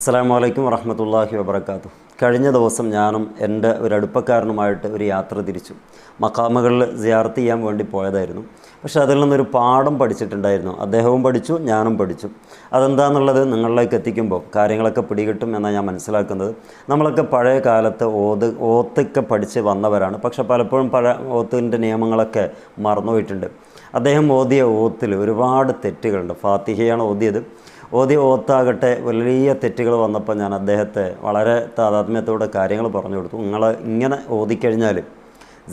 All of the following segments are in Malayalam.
അസ്സലാമു അലൈക്കും വറഹ്മത്തുള്ളാഹി വബറകാതുഹു. കഴിഞ്ഞ ദിവസം ഞാനും എൻ്റെ ഒരു അടുപ്പക്കാരനുമായിട്ട് ഒരു യാത്ര തിരിച്ചു. മഖാമുകളിൽ സിയാറത്ത് ചെയ്യാൻ വേണ്ടി പോയതായിരുന്നു. പക്ഷേ അതിൽ നിന്നൊരു പാഠം പഠിച്ചിട്ടുണ്ടായിരുന്നു. അദ്ദേഹവും പഠിച്ചു, ഞാനും പഠിച്ചു. അതെന്താണെന്നുള്ളത് നിങ്ങളിലേക്ക് എത്തിക്കുമ്പോൾ കാര്യങ്ങളൊക്കെ പിടികിട്ടും എന്നാണ് ഞാൻ മനസ്സിലാക്കുന്നത്. നമ്മളൊക്കെ പഴയ കാലത്ത് ഓത്തൊക്കെ പഠിച്ച് വന്നവരാണ്. പക്ഷേ പലപ്പോഴും പല ഓത്തിൻ്റെ നിയമങ്ങളൊക്കെ മറന്നുപോയിട്ടുണ്ട്. അദ്ദേഹം ഓതിയ ഓത്തിൽ ഒരുപാട് തെറ്റുകളുണ്ട്. ഫാത്തിഹയാണ് ഓതിയ ഓത്താകട്ടെ വലിയ തെറ്റുകൾ വന്നപ്പോൾ ഞാൻ അദ്ദേഹത്തെ വളരെ താതാത്മ്യത്തോടെ കാര്യങ്ങൾ പറഞ്ഞു കൊടുത്തു. നിങ്ങൾ ഇങ്ങനെ ഓതിക്കഴിഞ്ഞാൽ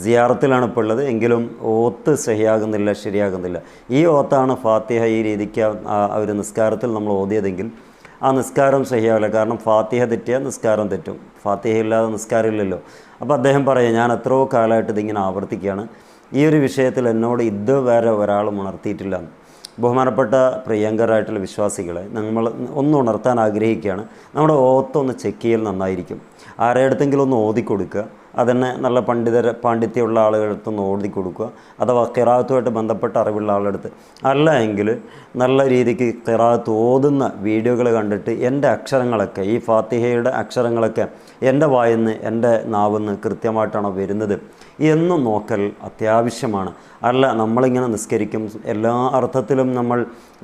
സിയാറത്തിലാണ് ഇപ്പോൾ ഉള്ളത്, എങ്കിലും ഓത്ത് ശരിയാകുന്നില്ല. ഈ ഓത്താണ് ഫാത്തിഹ ഈ രീതിക്ക് ഒരു നിസ്കാരത്തിൽ നമ്മൾ ഓതിയതെങ്കിൽ ആ നിസ്കാരം ശരിയാവില്ല. കാരണം ഫാത്തിഹ തെറ്റിയാൽ നിസ്കാരം തെറ്റും. ഫാത്തിഹ ഇല്ലാതെ നിസ്കാരം ഇല്ലല്ലോ. അപ്പോൾ അദ്ദേഹം പറയും, ഞാൻ എത്രയോ കാലമായിട്ട് ഇതിങ്ങനെ ആവർത്തിക്കുകയാണ്, ഈ ഒരു വിഷയത്തിൽ എന്നോട് ഇതുവരെ ഒരാൾ ഉണർത്തിയിട്ടില്ല. ബഹുമാനപ്പെട്ട പ്രിയങ്കരായിട്ടുള്ള വിശ്വാസികളെ, നമ്മൾ ഒന്ന് ഉണർത്താൻ ആഗ്രഹിക്കുകയാണ്. നമ്മുടെ ഓത്തൊന്ന് ചെക്ക് ചെയ്യൽ നന്നായിരിക്കും. ആരെടുത്തെങ്കിലും ഒന്ന് ഓതിക്കൊടുക്കുക. അതന്നെ നല്ല പാണ്ഡിത്യമുള്ള ആളുകളടുത്തൊന്ന് ഓതി കൊടുക്കുക. അഥവാ ഖിറാഅത്തുമായിട്ട് ബന്ധപ്പെട്ട അറിവുള്ള ആളെടുത്ത്. അല്ല എങ്കിൽ നല്ല രീതിക്ക് ഖിറാഅത്ത് ഓതുന്ന വീഡിയോകൾ കണ്ടിട്ട് എൻ്റെ അക്ഷരങ്ങളൊക്കെ, ഈ ഫാത്തിഹയുടെ അക്ഷരങ്ങളൊക്കെ എൻ്റെ വായിന്ന് എൻ്റെ നാവിന്ന് കൃത്യമായിട്ടാണോ വരുന്നത് എന്നും നോക്കൽ അത്യാവശ്യമാണ്. അല്ല നമ്മളിങ്ങനെ നിസ്കരിക്കും, എല്ലാ അർത്ഥത്തിലും നമ്മൾ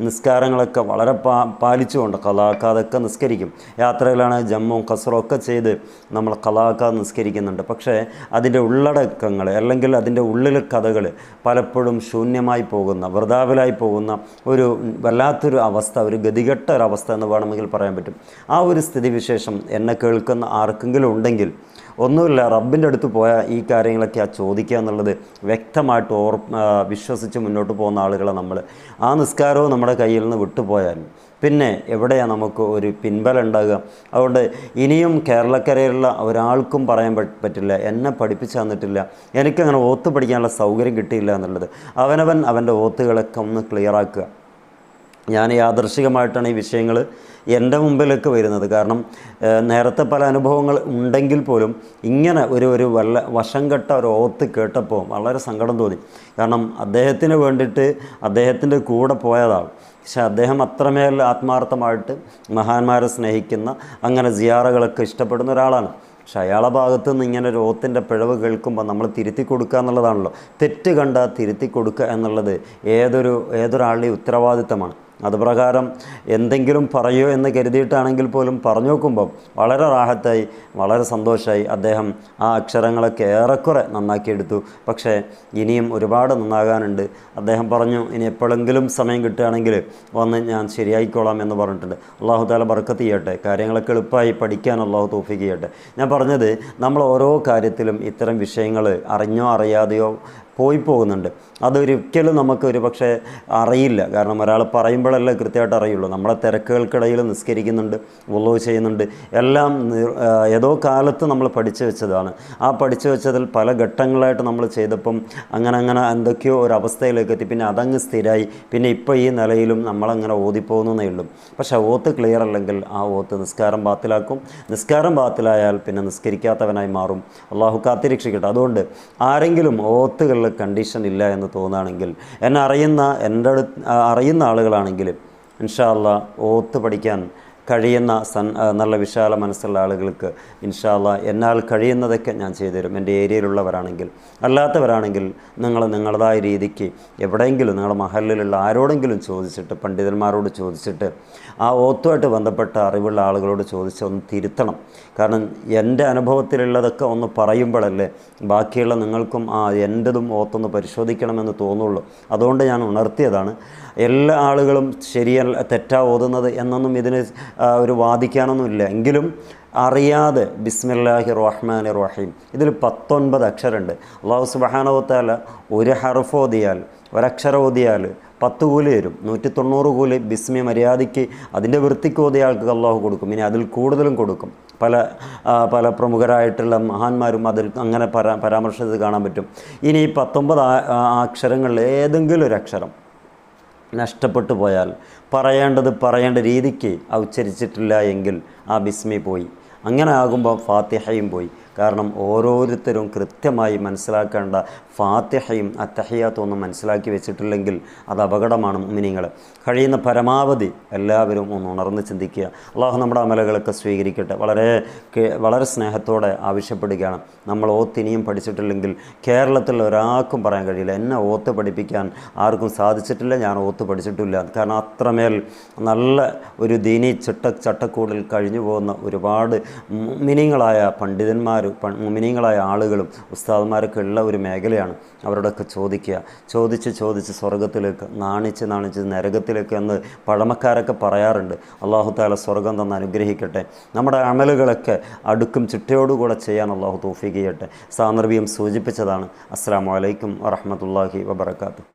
നിസ്കാരങ്ങളൊക്കെ വളരെ പാലിച്ചുകൊണ്ട് ഖലാക്കാതൊക്കെ നിസ്കരിക്കും. യാത്രയിലാണ് ജമ്മും ഖസ്റും ഒക്കെ ചെയ്ത് നമ്മൾ ഖലാക്കാതെ നിസ്കരിക്കുന്നുണ്ട്. പക്ഷേ അതിൻ്റെ ഉള്ളടക്കങ്ങൾ അല്ലെങ്കിൽ അതിൻ്റെ ഉള്ളിലെ കഥകൾ പലപ്പോഴും ശൂന്യമായി പോകുന്ന, വൃഥാവിലായി പോകുന്ന ഒരു വല്ലാത്തൊരു അവസ്ഥ, ഒരു ഗതികെട്ട ഒരവസ്ഥ എന്ന് വേണമെങ്കിൽ പറയാൻ പറ്റും. ആ ഒരു സ്ഥിതിവിശേഷം എന്നെ കേൾക്കുന്ന ആർക്കെങ്കിലും ഉണ്ടെങ്കിൽ ഒന്നുമില്ല, റബ്ബിൻ്റെ അടുത്ത് പോയാൽ ഈ കാര്യങ്ങളൊക്കെ ചോദിക്കുക എന്നുള്ളത് വ്യക്തമായിട്ട് വിശ്വസിച്ച് മുന്നോട്ട് പോകുന്ന ആളുകളെ നമ്മൾ. ആ നിസ്കാരവും നമ്മുടെ കയ്യിൽ നിന്ന് വിട്ടുപോയാൽ പിന്നെ എവിടെയാണ് നമുക്ക് ഒരു പിൻബലം ഉണ്ടാകുക? അതുകൊണ്ട് ഇനിയും കേരളക്കരയിലുള്ള ഒരാൾക്കും പറയാൻ പറ്റില്ല, എന്നെ പഠിപ്പിച്ചു തന്നിട്ടില്ല, എനിക്കങ്ങനെ ഓത്ത് പഠിക്കാനുള്ള സൗകര്യം കിട്ടിയില്ല എന്നുള്ളത്. അവനവൻ അവൻ്റെ ഓത്തുകളൊക്കെ ഒന്ന് ക്ലിയറാക്കുക. ഞാൻ യാദൃശ്ചികമായിട്ടാണ് ഈ വിഷയങ്ങൾ എൻ്റെ മുമ്പിലേക്ക് വരുന്നത്. കാരണം നേരത്തെ പല അനുഭവങ്ങൾ ഉണ്ടെങ്കിൽ പോലും ഇങ്ങനെ ഒരു വശം കെട്ട ഒരു ഓത്ത് കേട്ടപ്പോൾ വളരെ സങ്കടം തോന്നി. കാരണം അദ്ദേഹത്തിന് വേണ്ടിയിട്ട് അദ്ദേഹത്തിൻ്റെ കൂടെ പോയതാണ്. പക്ഷെ അദ്ദേഹം അത്രമേൽ ആത്മാർത്ഥമായിട്ട് മഹാന്മാരെ സ്നേഹിക്കുന്ന, അങ്ങനെ സിയാറകളൊക്കെ ഇഷ്ടപ്പെടുന്ന ഒരാളാണ്. പക്ഷെ അയാളെ ഭാഗത്തു നിന്ന് ഇങ്ങനെ ഒരു ഓത്തിൻ്റെ പിഴവ് കേൾക്കുമ്പോൾ നമ്മൾ തിരുത്തി കൊടുക്കുക എന്നുള്ളതാണല്ലോ. തെറ്റ് കണ്ടാൽ തിരുത്തി കൊടുക്കുക എന്നുള്ളത് ഏതൊരാളുടെയും ഉത്തരവാദിത്തമാണ്. അതുപ്രകാരം എന്തെങ്കിലും പറയുമോ എന്ന് കരുതിയിട്ടാണെങ്കിൽ പോലും പറഞ്ഞു നോക്കുമ്പോൾ വളരെ റാഹത്തായി, വളരെ സന്തോഷമായി. അദ്ദേഹം ആ അക്ഷരങ്ങളൊക്കെ ഏറെക്കുറെ നന്നാക്കിയെടുത്തു. പക്ഷേ ഇനിയും ഒരുപാട് നന്നാകാനുണ്ട്. അദ്ദേഹം പറഞ്ഞു, ഇനി എപ്പോഴെങ്കിലും സമയം കിട്ടുകയാണെങ്കിൽ വന്ന് ഞാൻ ശരിയായിക്കോളാം എന്ന് പറഞ്ഞിട്ടുണ്ട്. അള്ളാഹു തആല ബർക്കത്ത് ചെയ്യട്ടെ, കാര്യങ്ങളൊക്കെ എളുപ്പമായി പഠിക്കാൻ അള്ളാഹു തൗഫീഖ് ചെയ്യട്ടെ. ഞാൻ പറഞ്ഞത്, നമ്മൾ ഓരോ കാര്യത്തിലും ഇത്തരം വിഷയങ്ങൾ അറിഞ്ഞോ അറിയാതെയോ പോയി പോകുന്നുണ്ട്. അതൊരിക്കലും നമുക്ക് ഒരു പക്ഷേ അറിയില്ല. കാരണം ഒരാൾ പറയുമ്പോഴല്ലേ കൃത്യമായിട്ട് അറിയുള്ളൂ. നമ്മളെ തിരക്കുകൾക്കിടയിൽ നിസ്കരിക്കുന്നുണ്ട്, വുളൂ ചെയ്യുന്നുണ്ട്, എല്ലാം ഏതോ കാലത്ത് നമ്മൾ പഠിച്ചു വെച്ചതാണ്. ആ പഠിച്ചു വെച്ചതിൽ പല ഘട്ടങ്ങളായിട്ട് നമ്മൾ ചെയ്തപ്പം അങ്ങനെ എന്തൊക്കെയോ ഒരു അവസ്ഥയിലേക്ക് എത്തി. പിന്നെ അതങ്ങ് സ്ഥിരമായി. പിന്നെ ഇപ്പോൾ ഈ നിലയിലും നമ്മളങ്ങനെ ഓതിപ്പോകുന്നേ ഉള്ളൂ. പക്ഷേ ഓത്ത് ക്ലിയർ അല്ലെങ്കിൽ ആ ഓത്ത് നിസ്കാരം ബാത്തിലാക്കും. നിസ്കാരം ബാത്തിലായാൽ പിന്നെ നിസ്കരിക്കാത്തവനായി മാറും. അള്ളാഹു കാത്തിരക്ഷിക്കട്ടെ. അതുകൊണ്ട് ആരെങ്കിലും ഓത്തുകൾ കണ്ടീഷൻ ഇല്ല എന്ന് തോന്നുകയാണെങ്കിൽ, എന്നെ അറിയുന്ന ആളുകളാണെങ്കിൽ ഇൻഷാ അല്ലാഹ് ഓത്ത് പഠിക്കാൻ കഴിയുന്ന നല്ല വിശാല മനസ്സുള്ള ആളുകൾക്ക് ഇൻഷാ അല്ലാഹ് എന്നാൽ കഴിയുന്നതൊക്കെ ഞാൻ ചെയ്തുതരും, എൻ്റെ ഏരിയയിലുള്ളവരാണെങ്കിൽ. അല്ലാത്തവരാണെങ്കിൽ നിങ്ങൾ നിങ്ങളുടേതായ രീതിക്ക് എവിടെയെങ്കിലും നിങ്ങളുടെ മഹല്ലിലുള്ള ആരോടെങ്കിലും ചോദിച്ചിട്ട്, പണ്ഡിതന്മാരോട് ചോദിച്ചിട്ട്, ആ ഓത്തുമായിട്ട് ബന്ധപ്പെട്ട അറിവുള്ള ആളുകളോട് ചോദിച്ച് ഒന്ന് തിരുത്തണം. കാരണം എൻ്റെ അനുഭവത്തിലുള്ളതൊക്കെ ഒന്ന് പറയുമ്പോഴല്ലേ ബാക്കിയുള്ള നിങ്ങൾക്കും എൻ്റെതും ഓത്തൊന്ന് പരിശോധിക്കണമെന്ന് തോന്നുള്ളൂ. അതുകൊണ്ട് ഞാൻ ഉണർത്തിയതാണ്. എല്ലാ ആളുകളും ശരിയല്ല തെറ്റാ ഓതുന്നത് എന്നൊന്നും ഇതിന് ഒരു വാദിക്കാനൊന്നുമില്ല. എങ്കിലും അറിയാതെ ബിസ്മില്ലാഹിർ റഹ്മാനിർ റഹീം, ഇതിൽ 19 അക്ഷരമുണ്ട്. അല്ലാഹു സുബ്ഹാനഹു വ തആല ഒരു ഹർഫ് ഓതിയാൽ, ഒരക്ഷരം ഓതിയാൽ 10 കൂലി വരും. 190 കൂലി ബിസ്മി മര്യാദയ്ക്ക് അതിൻ്റെ വൃത്തിക്ക് ഓതിയ ആൾക്ക് അള്ളാഹു കൊടുക്കും. ഇനി അതിൽ കൂടുതലും കൊടുക്കും. പല പ്രമുഖരായിട്ടുള്ള മഹാന്മാരും അതിൽ അങ്ങനെ പരാമർശിച്ചത് കാണാൻ പറ്റും. ഇനി ഈ 19 അക്ഷരങ്ങളിൽ ഏതെങ്കിലും ഒരു അക്ഷരം നഷ്ടപ്പെട്ടു പോയാൽ പറയേണ്ട രീതിക്ക് ഉച്ചരിച്ചിട്ടില്ല എങ്കിൽ ആ ബിസ്മി പോയി. അങ്ങനെ ആകുമ്പോൾ ഫാത്തിഹയും പോയി. കാരണം ഓരോരുത്തരും കൃത്യമായി മനസ്സിലാക്കേണ്ട ഫാത്തിഹയും അത്തഹിയാത്തും ഒന്നും മനസ്സിലാക്കി വെച്ചിട്ടില്ലെങ്കിൽ അത് അപകടമാണ് മുഅ്മിനീങ്ങൾ. കഴിയുന്ന പരമാവധി എല്ലാവരും ഒന്ന് ഉണർന്ന് ചിന്തിക്കുക. അള്ളാഹു നമ്മുടെ അമലുകളൊക്കെ സ്വീകരിക്കട്ടെ. വളരെ സ്നേഹത്തോടെ ആവശ്യപ്പെടുകയാണ്. നമ്മൾ ഓത്ത് ഇനിയും പഠിച്ചിട്ടില്ലെങ്കിൽ കേരളത്തിൽ ഒരാൾക്കും പറയാൻ കഴിയില്ല എന്നെ ഓത്ത് പഠിപ്പിക്കാൻ ആർക്കും സാധിച്ചിട്ടില്ല, ഞാൻ ഓത്ത് പഠിച്ചിട്ടില്ല. കാരണം അത്രമേൽ നല്ല ഒരു ദീനി ചട്ടക്കൂടിൽ കഴിഞ്ഞു പോകുന്ന ഒരുപാട് മുഅ്മിനീങ്ങളായ പണ്ഡിതന്മാർ, മുഅ്മിനീങ്ങളായ ആളുകളും ഉസ്താദന്മാരൊക്കെ ഉള്ള ഒരു മേഖലയാണ്. അവരോടൊക്കെ ചോദിക്കുക, ചോദിച്ച് സ്വർഗത്തിലേക്ക്, നാണിച്ച് നരകത്തിലേക്ക് എന്ന് പഴമക്കാരൊക്കെ പറയാറുണ്ട്. അല്ലാഹു തആല സ്വർഗം തന്ന് അനുഗ്രഹിക്കട്ടെ. നമ്മുടെ അമലുകളൊക്കെ അടുക്കും ചിട്ടയോടുകൂടെ ചെയ്യാൻ അല്ലാഹു തൗഫീഖ് ചെയ്യട്ടെ. സാന്ദർഭ്യം സൂചിപ്പിച്ചതാണ്. അസ്സലാമു അലൈക്കും വറഹ്മത്തുള്ളാഹി വബറകാതുഹു.